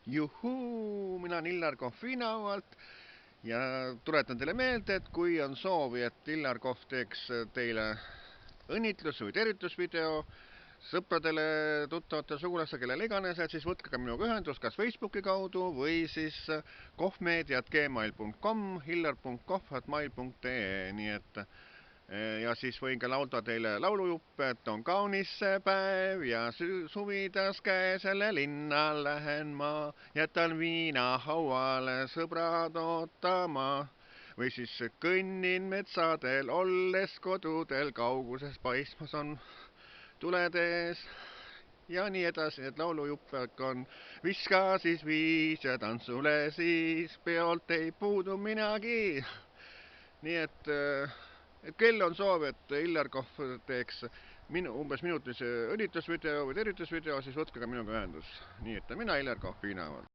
Juhuu, mina olen Illar Kohv Viinavalt ja tuletan teile meelde, et kui on soovi, et Illar Kohv teeks teile õnnitlus- või tervitusvideo sõpradele, tuttavatele, sugulastele, kellele iganes, et siis võtke ka minuga ühendust kas Facebooki kaudu või siis kohvmeedia@gmail.com, illar.kohv@mail.ee, nii et ja siis võin ka laulda teile laulujuppe, et on kaunis see päev ja suvidas käesele linna lähen ma, jätan viina hauale sõbrad ootama. Või siis kõnnin metsadel, olles kodudel, kauguses paistmas on tuled ees. Ja nii edasi, et laulujuppek on viska siis viis ja tantsule siis, peolt ei puudu minagi. Nii et kell on soov, et Illar Kohv teeks umbes minutilise õnnitusvideo või tervitusvideo, siis võtke ka minuga ühendus. Nii et mina Illar Kohv Viinavalt.